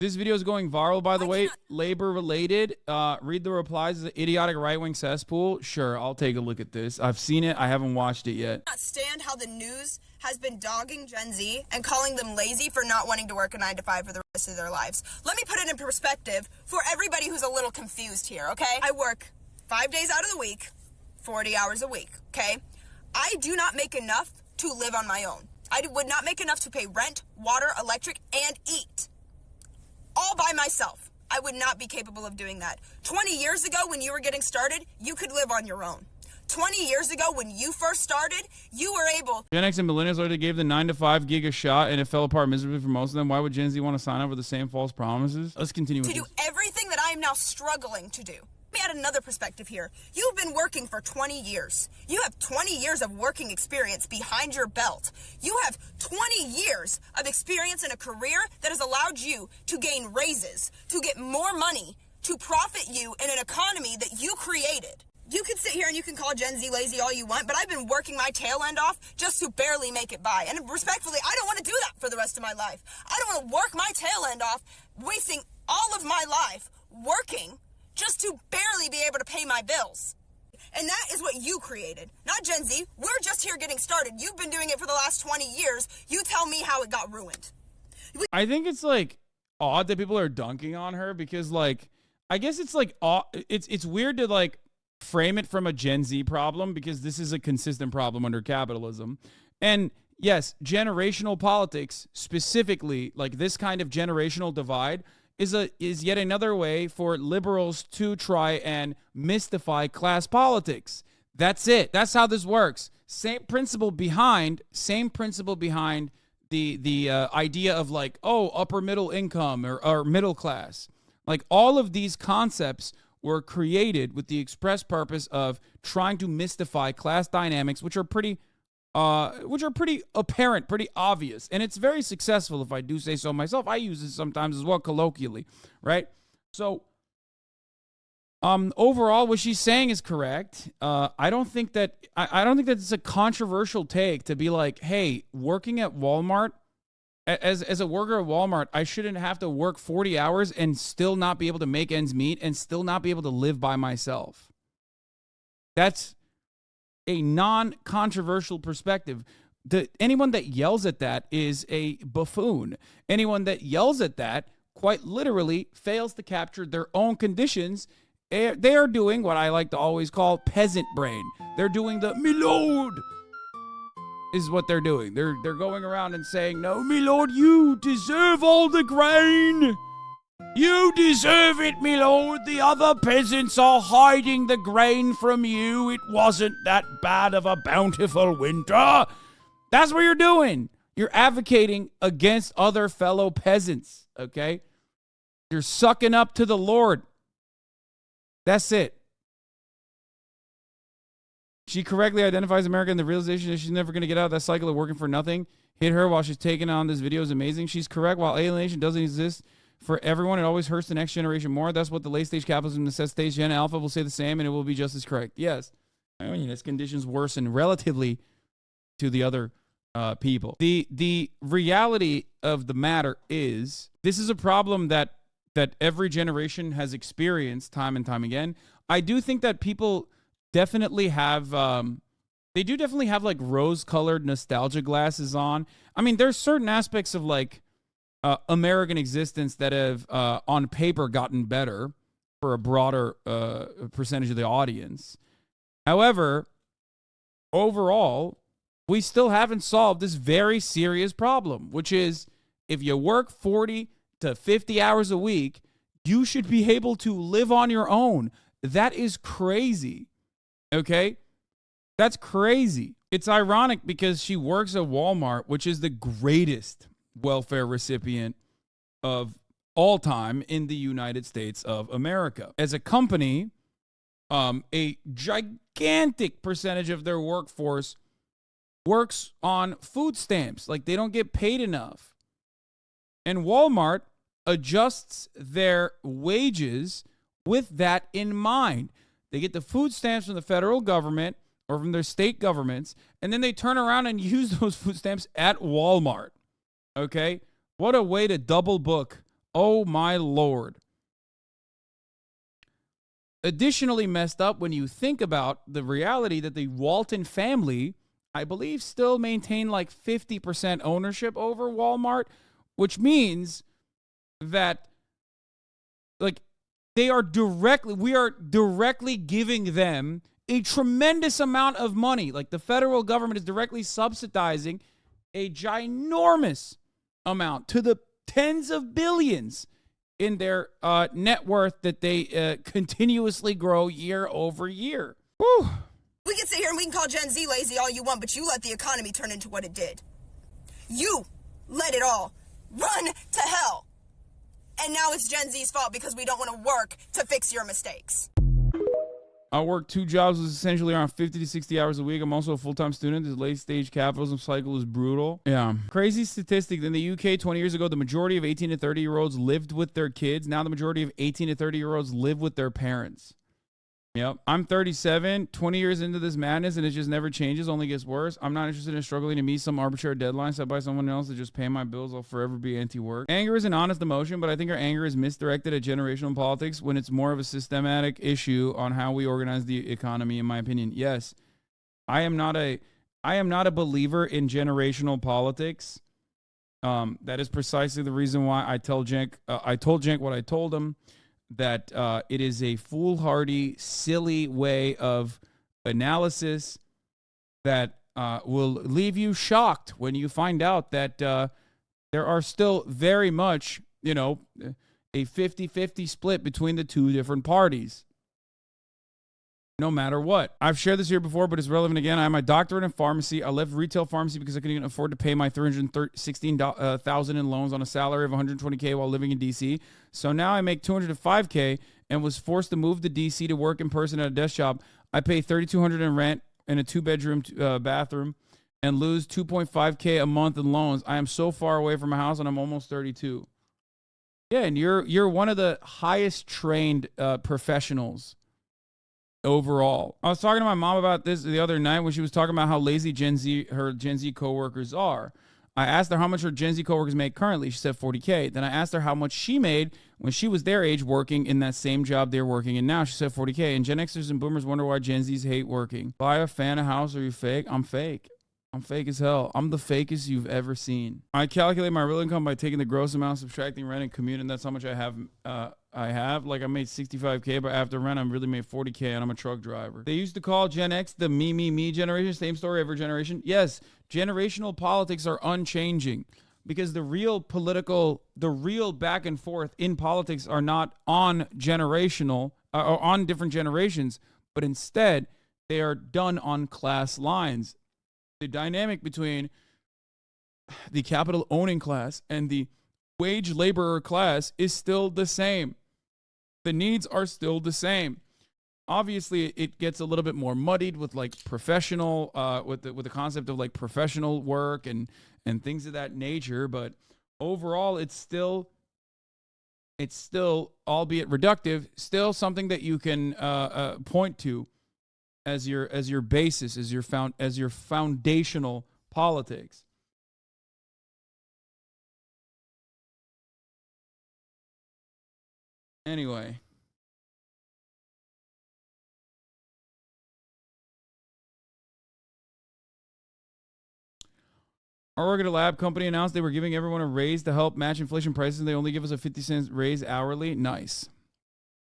This video is going viral, by the way. Labor related. Read the replies. Is an idiotic right-wing cesspool. Sure, I'll take a look at this. I've seen it. I haven't watched it yet. I cannot stand how the news has been dogging Gen Z and calling them lazy for not wanting to work a 9-to-5 for the rest of their lives. Let me put it in perspective for everybody who's a little confused here, okay? I work 5 days out of the week, 40 hours a week, okay? I do not make enough to live on my own. I would not make enough to pay rent, water, electric, and eat. All by myself. I would not be capable of doing that. 20 years ago when you were getting started, you could live on your own. 20 years ago when you first started, you were able... Gen X and millennials already gave the 9-to-5 gig a shot and it fell apart miserably for most of them. Why would Gen Z want to sign up with the same false promises? Let's continue with this. To do everything that I am now struggling to do. Let me add another perspective here. You've been working for 20 years. You have 20 years of working experience behind your belt. You have 20 years of experience in a career that has allowed you to gain raises, to get more money, to profit you in an economy that you created. You can sit here and you can call Gen Z lazy all you want, but I've been working my tail end off just to barely make it by. And respectfully, I don't want to do that for the rest of my life. I don't want to work my tail end off, wasting all of my life working just to barely be able to pay my bills. And that is what you created, not Gen Z. We're just here getting started. You've been doing it for the last 20 years. You tell me how it got ruined. I think it's like odd that people are dunking on her because like, I guess it's like, it's weird to like frame it from a Gen Z problem because this is a consistent problem under capitalism. And yes, generational politics, specifically like this kind of generational divide, is yet another way for liberals to try and mystify class politics. That's it. That's how this works. Same principle behind the idea of like, oh, upper middle income or middle class. Like all of these concepts were created with the express purpose of trying to mystify class dynamics, which are pretty apparent, pretty obvious. And it's very successful, if I do say so myself. I use it sometimes as well, colloquially, right? So, overall, what she's saying is correct. I don't think that it's a controversial take to be like, hey, working at Walmart, as a worker at Walmart, I shouldn't have to work 40 hours and still not be able to make ends meet and still not be able to live by myself. That's a non-controversial perspective. Anyone that yells at that is a buffoon. Anyone that yells at that quite literally fails to capture their own conditions. They are doing what I like to always call peasant brain. They're doing the "me lord" is what they're doing. They're going around and saying, "No, me lord, you deserve all the grain. You deserve it, me lord. The other peasants are hiding the grain from you. It wasn't that bad of a bountiful winter." That's what you're doing. You're advocating against other fellow peasants, okay? You're sucking up to the Lord. That's it. She correctly identifies America in the realization that she's never going to get out of that cycle of working for nothing. Hit her while she's taking on this video is amazing. She's correct. While alienation doesn't exist for everyone, it always hurts the next generation more. That's what the late-stage capitalism necessitates. Gen Alpha will say the same, and it will be just as correct. Yes. I mean, its conditions worsen relatively to the other people. The reality of the matter is this is a problem that every generation has experienced time and time again. I do think that people definitely have they do definitely have like rose-colored nostalgia glasses on. I mean, there's certain aspects of like American existence that have on paper gotten better for a broader percentage of the audience. However, overall, we still haven't solved this very serious problem, which is if you work 40 to 50 hours a week, you should be able to live on your own. That is crazy. Okay? That's crazy. It's ironic because she works at Walmart, which is the greatest welfare recipient of all time in the United States of America. As a company, a gigantic percentage of their workforce works on food stamps. Like they don't get paid enough. And Walmart adjusts their wages with that in mind. They get the food stamps from the federal government or from their state governments, and then they turn around and use those food stamps at Walmart. Okay? What a way to double book Oh my Lord. Additionally messed up when you think about the reality that the Walton family, I believe, still maintain like 50% ownership over Walmart, which means that like we are directly giving them a tremendous amount of money. Like the federal government is directly subsidizing a ginormous amount to the tens of billions in their net worth that they continuously grow year over year. Whew. We can sit here and we can call Gen Z lazy all you want, but you let the economy turn into what it did. You let it all run to hell. And now it's Gen Z's fault because we don't want to work to fix your mistakes. I work 2 jobs, is essentially around 50 to 60 hours a week. I'm also a full-time student. This late-stage capitalism cycle is brutal. Yeah. Crazy statistic. In the UK, 20 years ago, the majority of 18 to 30-year-olds lived with their kids. Now the majority of 18 to 30-year-olds live with their parents. Yep. I'm 37, 20 years into this madness, and it just never changes, only gets worse. I'm not interested in struggling to meet some arbitrary deadline set by someone else to just pay my bills. I'll forever be anti-work. Anger is an honest emotion, but I think our anger is misdirected at generational politics when it's more of a systematic issue on how we organize the economy, in my opinion. Yes, I am not a believer in generational politics. That is precisely the reason why I told Jenk what I told him. That it is a foolhardy, silly way of analysis that will leave you shocked when you find out that there are still very much, a 50-50 split between the two different parties. No matter what. I've shared this here before, but it's relevant again. I have my doctorate in pharmacy. I left retail pharmacy because I couldn't even afford to pay my $316,000 in loans on a salary of $120K while living in DC. So now I make $205K and was forced to move to DC to work in person at a desk job. I pay $3,200 in rent in a 2-bedroom bathroom and lose $2.5K a month in loans. I am so far away from my house and I'm almost 32. Yeah, and you're one of the highest trained professionals overall. I was talking to my mom about this the other night when she was talking about how lazy her Gen Z coworkers are. I asked her how much her Gen Z coworkers make currently. She said $40K. Then I asked her how much she made when she was their age working in that same job they're working in now. She said $40K. And Gen Xers and Boomers wonder why Gen Zs hate working. Buy a fan a house, or you fake? I'm fake. I'm fake as hell. I'm the fakest you've ever seen. I calculate my real income by taking the gross amount, subtracting rent and commute, and that's how much I have. I made $65K, but after rent, I really made $40K, and I'm a truck driver. They used to call Gen X the me generation. Same story every generation. Yes, generational politics are unchanging because the real back and forth in politics are not on generational or on different generations, but instead they are done on class lines. The dynamic between the capital owning class and the wage laborer class is still the same. The needs are still the same. Obviously, it gets a little bit more muddied with like professional, with the concept of like professional work and things of that nature. But overall, it's still, albeit reductive, still something that you can point to as your basis, as your foundational politics. Anyway. Our work at a lab company announced they were giving everyone a raise to help match inflation prices. They only give us a 50-cent raise hourly. Nice.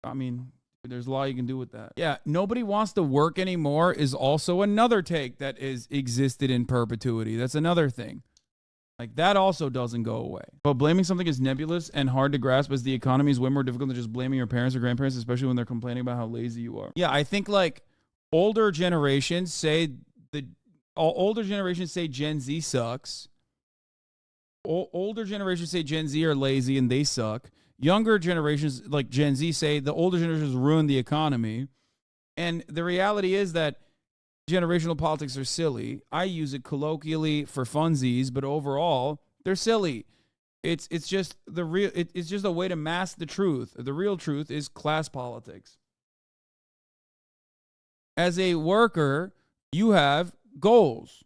I mean, there's a lot you can do with that. Yeah, nobody wants to work anymore is also another take that is existed in perpetuity. That's another thing. Like, that also doesn't go away. But blaming something is nebulous and hard to grasp as the economy is way more difficult than just blaming your parents or grandparents, especially when they're complaining about how lazy you are. Yeah, I think, like, older generations say Gen Z sucks. Older generations say Gen Z are lazy and they suck. Younger generations, like Gen Z, say the older generations ruin the economy. And the reality is that generational politics are silly. I use it colloquially for funsies, but overall, they're silly. It's just it's just a way to mask the truth. The real truth is class politics. As a worker, you have goals.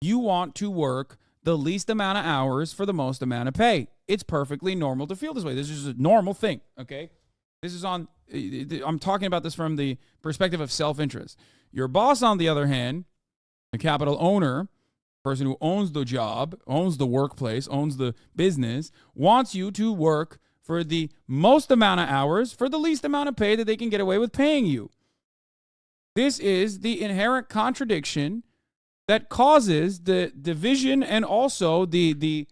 You want to work the least amount of hours for the most amount of pay. it's perfectly normal to feel this way. This is a normal thing, okay? This is I'm talking about this from the perspective of self-interest. Your boss, on the other hand, the capital owner, person who owns the job, owns the workplace, owns the business, wants you to work for the most amount of hours for the least amount of pay that they can get away with paying you. This is the inherent contradiction that causes the division and also the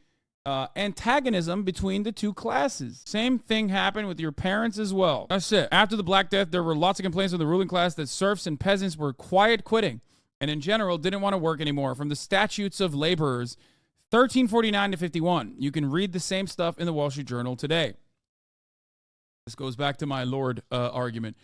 antagonism between the two classes. Same thing happened with your parents as well. That's it. After the Black Death, there were lots of complaints from the ruling class that serfs and peasants were quiet quitting and in general didn't want to work anymore. From the Statutes of Laborers, 1349 to 51. You can read the same stuff in the Wall Street Journal today. This goes back to my Lord argument.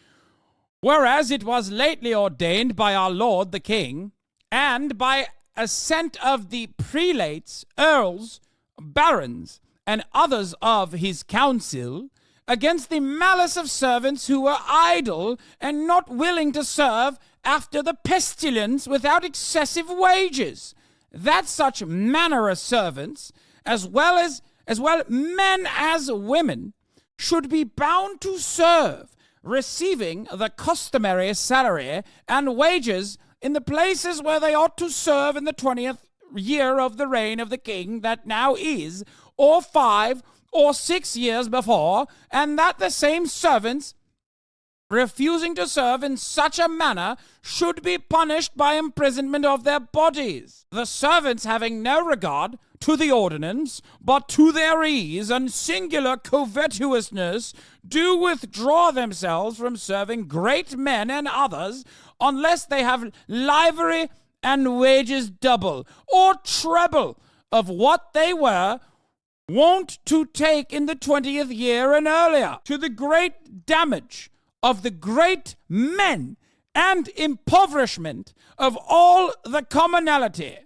Whereas it was lately ordained by our Lord the King, and by assent of the prelates, earls, barons, and others of his council, against the malice of servants who were idle and not willing to serve after the pestilence without excessive wages, that such manner of servants, as well men as women, should be bound to serve, receiving the customary salary and wages in the places where they ought to serve in the 20th year of the reign of the king that now is, or 5 or 6 years before, and that the same servants, refusing to serve in such a manner, should be punished by imprisonment of their bodies. The servants, having no regard to the ordinance, but to their ease and singular covetousness, do withdraw themselves from serving great men and others, unless they have livery and wages double or treble of what they were wont to take in the 20th year and earlier, to the great damage of the great men and impoverishment of all the commonalty.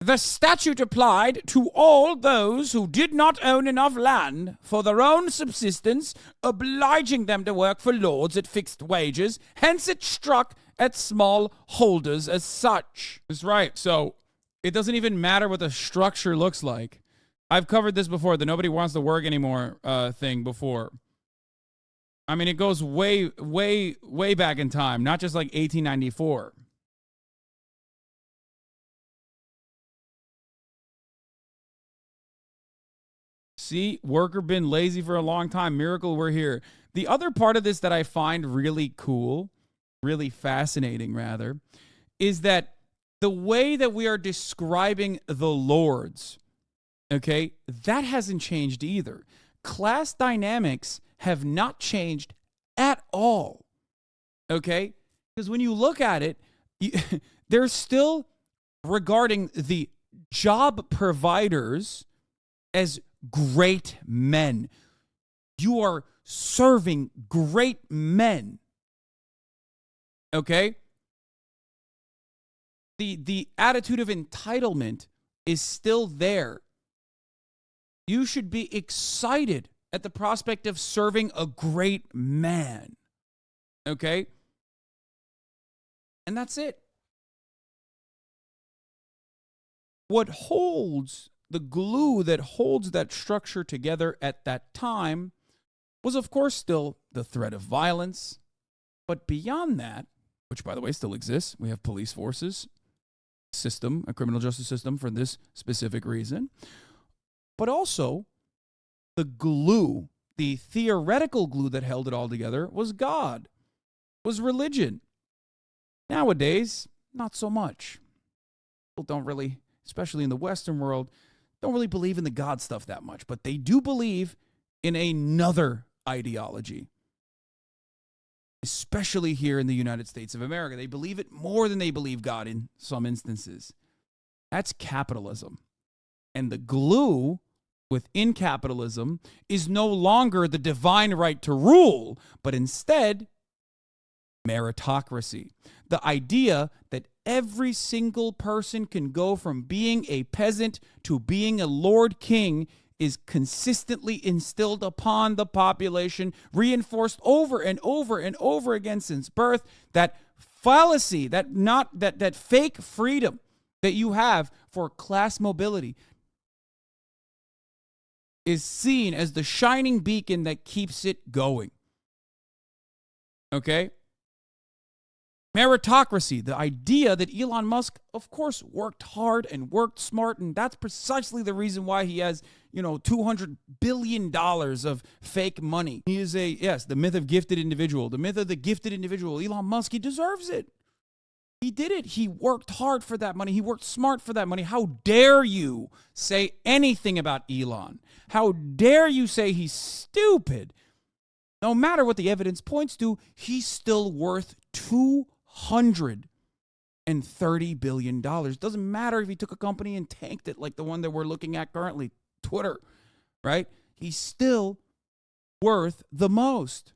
The statute applied to all those who did not own enough land for their own subsistence, obliging them to work for lords at fixed wages. Hence it struck at small holders as such. That's right. So it doesn't even matter what the structure looks like. I've covered this before, the nobody wants to work anymore thing before. I mean, it goes way, way, way back in time, not just like 1894. See, worker been lazy for a long time. Miracle, we're here. The other part of this that I find really cool, really fascinating rather, is that the way that we are describing the lords, okay, that hasn't changed either. Class dynamics have not changed at all, okay? Because when you look at it, they're still regarding the job providers as great men. You are serving great men, okay? The attitude of entitlement is still there. You should be excited at the prospect of serving a great man. Okay? And that's it. What holds the glue that holds that structure together at that time was, of course, still the threat of violence. But beyond that, which, by the way, still exists, we have police forces, system, a criminal justice system for this specific reason. But also, the glue, the theoretical glue that held it all together was God, was religion. Nowadays, not so much. People don't really, especially in the Western world, don't really believe in the God stuff that much, but they do believe in another ideology, especially here in the United States of America. They believe it more than they believe God in some instances. That's capitalism. And the glue within capitalism is no longer the divine right to rule, but instead meritocracy. The idea that every single person can go from being a peasant to being a lord king is consistently instilled upon the population, reinforced over and over and over again since birth. That fallacy, that fake freedom that you have for class mobility is seen as the shining beacon that keeps it going. Okay? Meritocracy, the idea that Elon Musk, of course, worked hard and worked smart, and that's precisely the reason why he has, $200 billion of fake money. He is the myth of gifted individual. The myth of the gifted individual. Elon Musk, he deserves it. He did it. He worked hard for that money. He worked smart for that money. How dare you say anything about Elon? How dare you say he's stupid? No matter what the evidence points to, he's still worth $230 billion. Doesn't matter if he took a company and tanked it like the one that we're looking at currently, Twitter, right? He's still worth the most,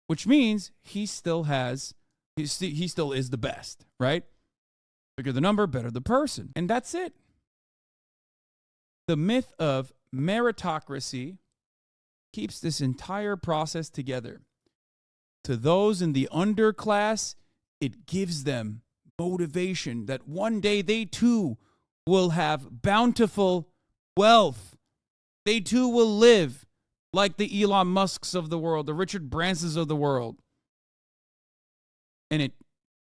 which means he still is the best, right? Bigger the number, better the person. And that's it. The myth of meritocracy keeps this entire process together. To those in the underclass, it gives them motivation that one day they too will have bountiful wealth. They too will live like the Elon Musks of the world, the Richard Bransons of the world. And it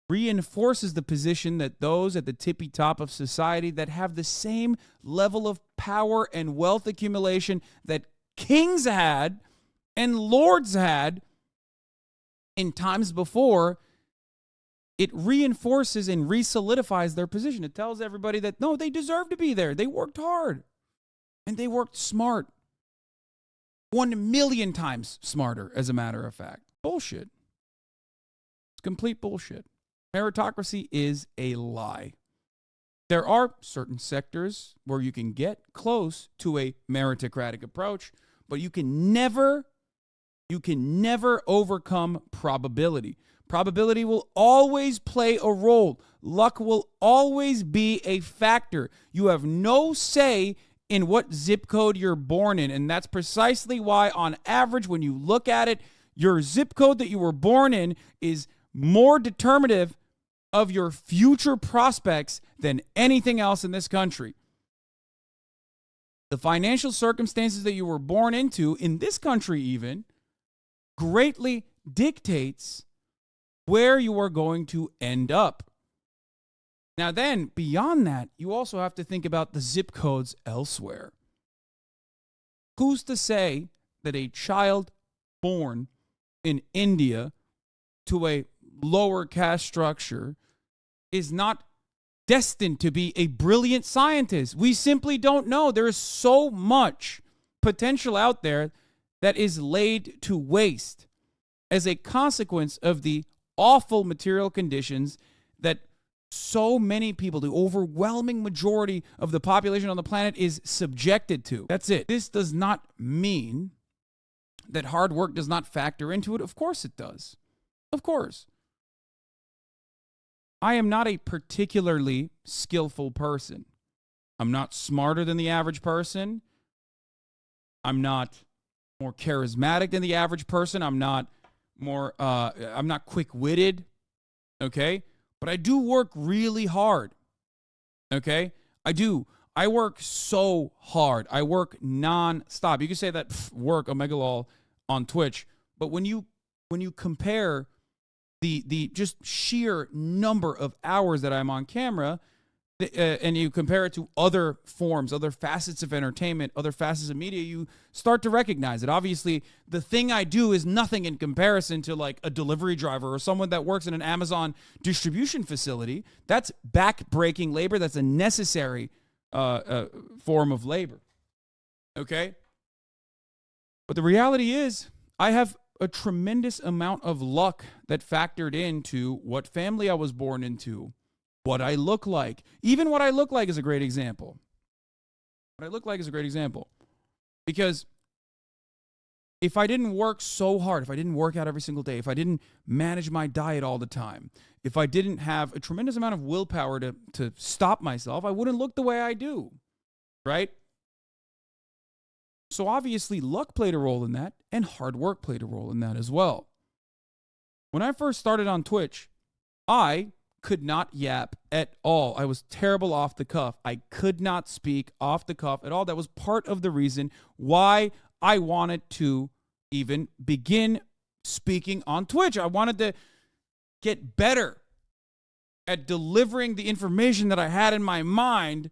reinforces the position that those at the tippy top of society that have the same level of power and wealth accumulation that kings had and lords had in times before, it reinforces and re-solidifies their position. It tells everybody that, no, they deserve to be there. They worked hard. And they worked smart. 1,000,000 times smarter, as a matter of fact. Bullshit. It's complete bullshit. Meritocracy is a lie. There are certain sectors where you can get close to a meritocratic approach, but you can never overcome probability. Probability will always play a role. Luck will always be a factor. You have no say in what zip code you're born in, and that's precisely why, on average, when you look at it, your zip code that you were born in is more determinative of your future prospects than anything else in this country. The financial circumstances that you were born into, in this country even, greatly dictates where you are going to end up. Now then, beyond that, you also have to think about the zip codes elsewhere. Who's to say that a child born in India to a lower caste structure is not destined to be a brilliant scientist? We simply don't know. There is so much potential out there that is laid to waste as a consequence of the awful material conditions that so many people, the overwhelming majority of the population on the planet, is subjected to. That's it. This does not mean that hard work does not factor into it. Of course it does. Of course. I am not a particularly skillful person. I'm not smarter than the average person. I'm not more charismatic than the average person. I'm not quick-witted. Okay? But I do work really hard. Okay? I do. I work so hard. I work non-stop. You can say that work, Omega Lol, on Twitch, but when you compare the just sheer number of hours that I'm on camera, and you compare it to other forms, other facets of entertainment, other facets of media, you start to recognize it. Obviously, the thing I do is nothing in comparison to like a delivery driver or someone that works in an Amazon distribution facility. That's back-breaking labor. That's a necessary form of labor. Okay? But the reality is, I have a tremendous amount of luck that factored into what family I was born into, what I look like. Even what I look like is a great example. What I look like is a great example. Because if I didn't work so hard, if I didn't work out every single day, if I didn't manage my diet all the time, if I didn't have a tremendous amount of willpower to stop myself, I wouldn't look the way I do, right? So obviously luck played a role in that, and hard work played a role in that as well. When I first started on Twitch, I could not yap at all. I was terrible off the cuff. I could not speak off the cuff at all. That was part of the reason why I wanted to even begin speaking on Twitch. I wanted to get better at delivering the information that I had in my mind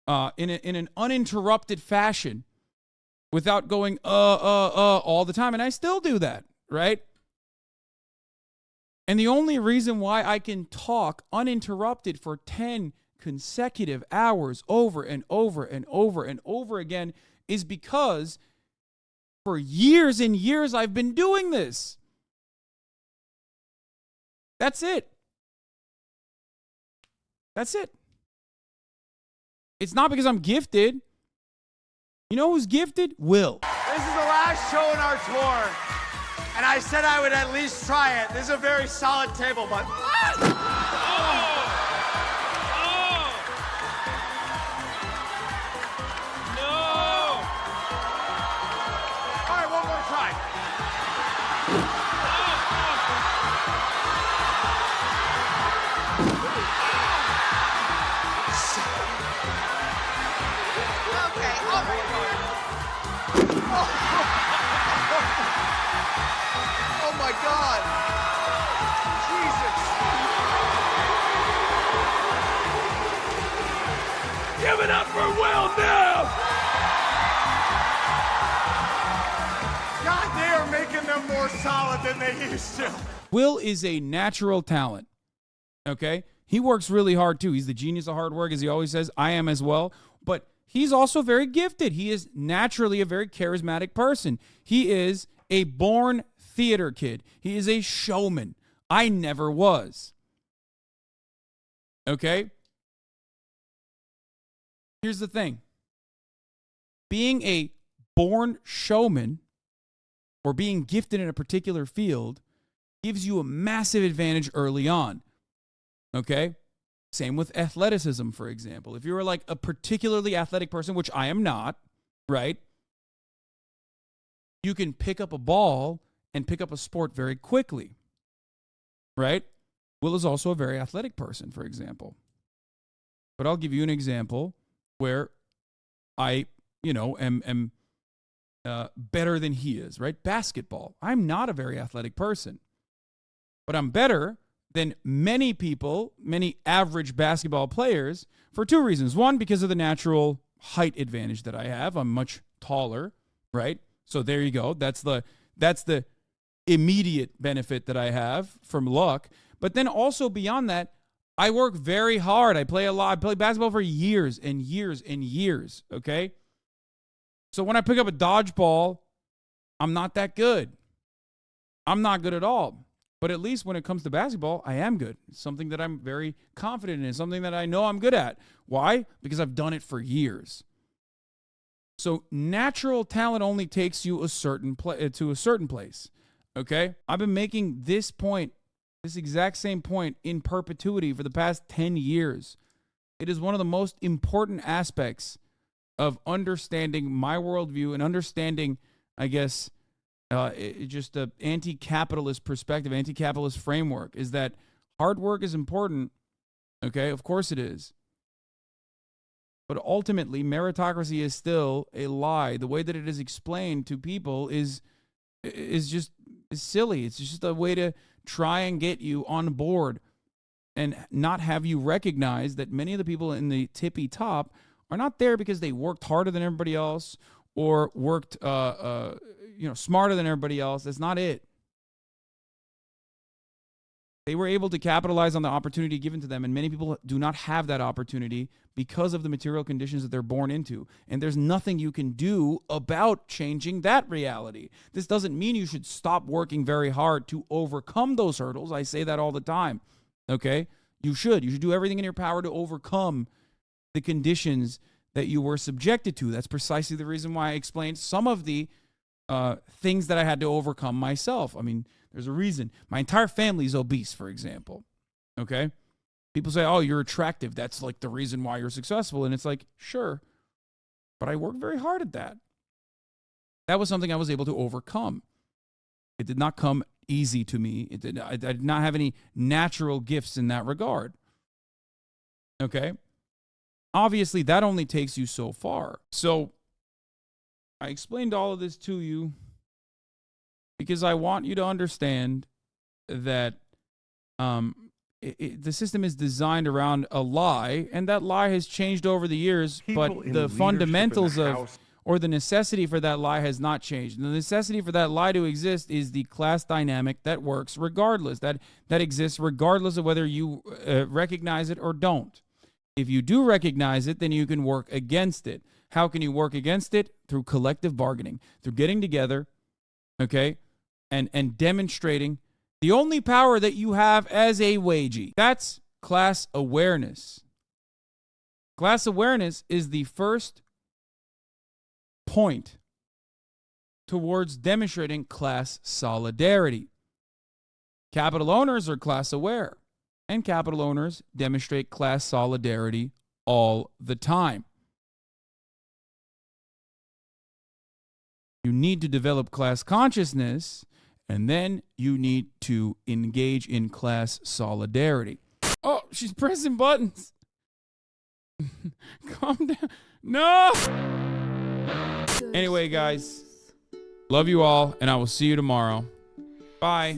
in an uninterrupted fashion without going all the time. And I still do that, right? And the only reason why I can talk uninterrupted for 10 consecutive hours over and over and over and over again is because for years and years I've been doing this. That's it. That's it. It's not because I'm gifted. You know who's gifted? Will. This is the last show in our tour, and I said I would at least try it. This is a very solid table, but... Oh my God! Jesus! Give it up for Will Neff! God, they are making them more solid than they used to. Will is a natural talent, okay? He works really hard too. He's the genius of hard work, as he always says. I am as well, but he's also very gifted. He is naturally a very charismatic person. He is a born theater kid. He is a showman. I never was. Okay? Here's the thing. Being a born showman or being gifted in a particular field gives you a massive advantage early on. Okay? Same with athleticism, for example. If you were like a particularly athletic person, which I am not, right? You can pick up a ball and pick up a sport very quickly, right? Will is also a very athletic person, for example. But I'll give you an example where I, am better than he is, right? Basketball. I'm not a very athletic person, but I'm better than many people, many average basketball players, for two reasons. One, because of the natural height advantage that I have. I'm much taller, right? So there you go. That's the immediate benefit that I have from luck. But then also beyond that, I work very hard. I play a lot. I play basketball for years and years and years, okay? So when I pick up a dodgeball, I'm not that good. I'm not good at all. But at least when it comes to basketball, I am good. It's something that I'm very confident in. It's something that I know I'm good at. Why? Because I've done it for years. So natural talent only takes you to a certain place. Okay? I've been making this point, this exact same point in perpetuity for the past 10 years. It is one of the most important aspects of understanding my worldview and understanding, I guess, just the anti-capitalist perspective, anti-capitalist framework, is that hard work is important. Okay, of course it is. But ultimately, meritocracy is still a lie. The way that it is explained to people is silly. It's just a way to try and get you on board and not have you recognize that many of the people in the tippy top are not there because they worked harder than everybody else or worked smarter than everybody else. That's not it. They were able to capitalize on the opportunity given to them, and many people do not have that opportunity because of the material conditions that they're born into. And there's nothing you can do about changing that reality. This doesn't mean you should stop working very hard to overcome those hurdles. I say that all the time. Okay? You should. You should do everything in your power to overcome the conditions that you were subjected to. That's precisely the reason why I explained some of the things that I had to overcome myself. I mean, there's a reason. My entire family is obese, for example. Okay? People say, oh, you're attractive. That's like the reason why you're successful. And it's like, sure. But I worked very hard at that. That was something I was able to overcome. It did not come easy to me. I did not have any natural gifts in that regard. Okay? Obviously, that only takes you so far. So I explained all of this to you because I want you to understand that the system is designed around a lie, and that lie has changed over the years, but the fundamentals or the necessity for that lie has not changed. And the necessity for that lie to exist is the class dynamic that works regardless, that exists regardless of whether you recognize it or don't. If you do recognize it, then you can work against it. How can you work against it? Through collective bargaining, through getting together, okay, and demonstrating the only power that you have as a wagee. That's class awareness. Class awareness is the first point towards demonstrating class solidarity. Capital owners are class aware, and capital owners demonstrate class solidarity all the time. You need to develop class consciousness, and then you need to engage in class solidarity. Oh, she's pressing buttons. Calm down. No! Anyway, guys, love you all, and I will see you tomorrow. Bye.